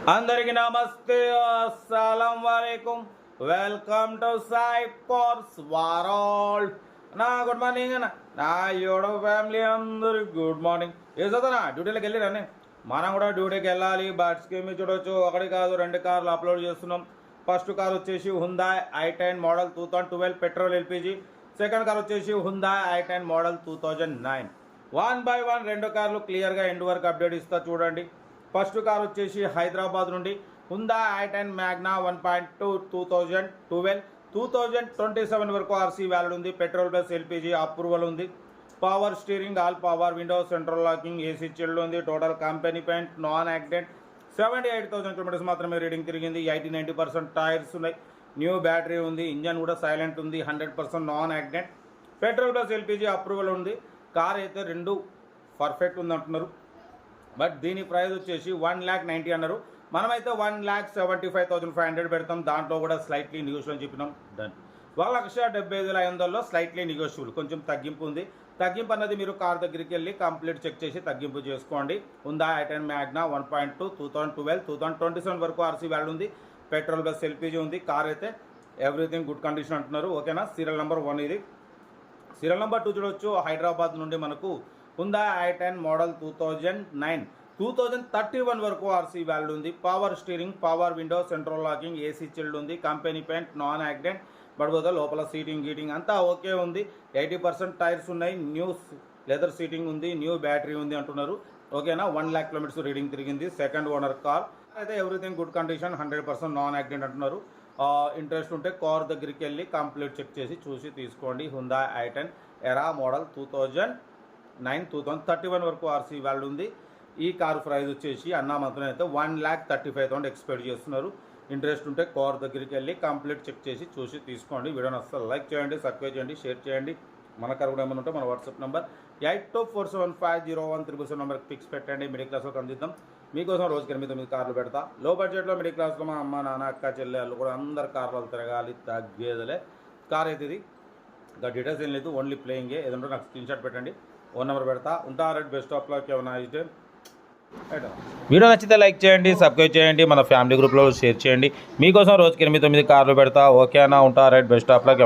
అందరికి నమస్తే, అస్సలం వాలేకుం. Welcome to Sai force world. నా గుడ్ మార్నింగ్ అన్న, నా యోడో ఫ్యామిలీ అందరికి గుడ్ మార్నింగ్. ఏ చదువునా డ్యూటీలోకి వెళ్ళిరానే, మనం కూడా డ్యూటీకి వెళ్ళాలి. బట్స్కి మీ చూడొచ్చు, ఒకటి కాదు రెండు కార్లు అప్లోడ్ చేస్తున్నాం. ఫస్ట్ కార్ వచ్చేసి హుందాయ్ i10 model 2012 petrol LPG. Second car వచ్చేసి హుందాయ్ i10 మోడల్ 2009. 1 by 1 రెండు కార్లు క్లియర్గా ఎండ్ వరకు అప్డేట్ ఇస్తా చూడండి. ఫస్ట్ కార్ వచ్చేసి హైదరాబాద్ నుండి హుందాయ్ i10 మ్యాగ్నా 1.2 2012 2027 వరకు ఆర్సీ వ్యాలిడ్ ఉంది. పెట్రోల్ ప్లస్ ఎల్పిజి అప్రూవల్ ఉంది. Power steering, all power windows, central locking, AC chilled ఉంది. Total company paint, non accident. 78,000 kilometres మాత్రమే రీడింగ్ తిరిగింది. 80-90% టైర్స్ ఉన్నాయి. న్యూ బ్యాటరీ ఉంది. ఇంజన్ కూడా సైలెంట్ ఉంది. 100% non accident. Petrol plus LPG approval ఉంది. Car అయితే రెండు పర్ఫెక్ట్ ఉంది అంటున్నారు. బట్ దీని ప్రైస్ వచ్చేసి 1,90,000 అన్నారు. మనమైతే 1,75,500 పెడతాం. దాంట్లో కూడా స్లైట్లీ నెగోషియబుల్ అని చెప్పినాం. డన్. 1,75,500లో స్లైట్లీ నెగోషియబుల్, కొంచెం తగ్గింపు ఉంది. తగ్గింపు అన్నది మీరు కార్ దగ్గరికి వెళ్ళి కంప్లీట్ చెక్ చేసి తగ్గింపు చేసుకోండి. హుందాయ్ i10 మ్యాగ్నా 1.2 2012 2027 వరకు ఆర్సీ వ్యాలిడ్ ఉంది. పెట్రోల్ ప్లస్ ఎల్పిజి ఉంది. కార్ అయితే ఎవ్రీథింగ్ గుడ్ కండిషన్ అంటున్నారు. ఓకేనా. సీరియల్ నెంబర్ 1 ఇది. సీరియల్ నెంబర్ 2 చూడవచ్చు. హైదరాబాద్ నుండి మనకు హుందాయ్ i10 మోడల్ 2009 2031 వరకు ఆర్సీ వ్యాలిడ్ ఉంది. Power steering, power window, central locking, AC chilled ఉంది. Company paint, non accident. పడిపోతే లోపల సీటింగ్ గీటింగ్ అంతా ఓకే ఉంది. 80% టైర్స్ ఉన్నాయి. న్యూ లెదర్ సీటింగ్ ఉంది. న్యూ బ్యాటరీ ఉంది అంటున్నారు. ఓకేనా. 1,00,000 కిలోమీటర్స్ రీడింగ్ తిరిగింది. సెకండ్ ఓనర్ కార్ అయితే everything good condition, 100% non accident అంటున్నారు. ఇంట్రెస్ట్ ఉంటే కార్ దగ్గరికి వెళ్ళి కంప్లీట్ చెక్ చేసి చూసి తీసుకోండి. హుందాయ్ i10 ఎరా మోడల్ 2009 2031 వరకు ఆర్సీ వ్యాలిడ్ ఉంది. ఈ కారు ప్రైస్ వచ్చేసి అన్నా మాత్రం అయితే 1,35,000 ఎక్స్పెక్ట్ చేస్తున్నారు. ఇంట్రెస్ట్ ఉంటే కార్ దగ్గరికి వెళ్ళి కంప్లీట్ చెక్ చేసి చూసి తీసుకోండి. వీడియోని అస్సలు లైక్ చేయండి, సబ్స్క్రైబ్ చేయండి, షేర్ చేయండి. మన కారు కూడా ఏమైనా ఉంటే మన వాట్సాప్ నెంబర్ 8247501377 నెంబర్కి ఫిక్స్ పెట్టండి. మిడిల్ క్లాస్లో అందిద్దాం. మీకోసం రోజుకి 8-9 కార్లు పెడతా. లో బడ్జెట్లో మిడిల్ క్లాస్లో మా అమ్మ నాన్న అక్క చెల్లెళ్ళు కూడా అందరు కార్లు తిరగాలి, తగ్గేదలే కార్ అయితే ఇది. ఇంకా డీటెయిల్స్ ఏం లేదు, ఓన్లీ ప్లేయింగే. ఏదంటే నాకు స్క్రీన్ షాట్ పెట్టండి, ఫోన్ నెంబర్ పెడతా. ఉంటారు. Best of luck. ఏమైనా అయితే వీడియో నచ్చితే లైక్ చేయండి, సబ్స్క్రైబ్ చేయండి, మన ఫ్యామిలీ గ్రూప్లో షేర్ చేయండి. మీకోసం రోజుకి 8-9 కార్లు పెడతా. ఓకేనా. ఉంటారు. Best of luck.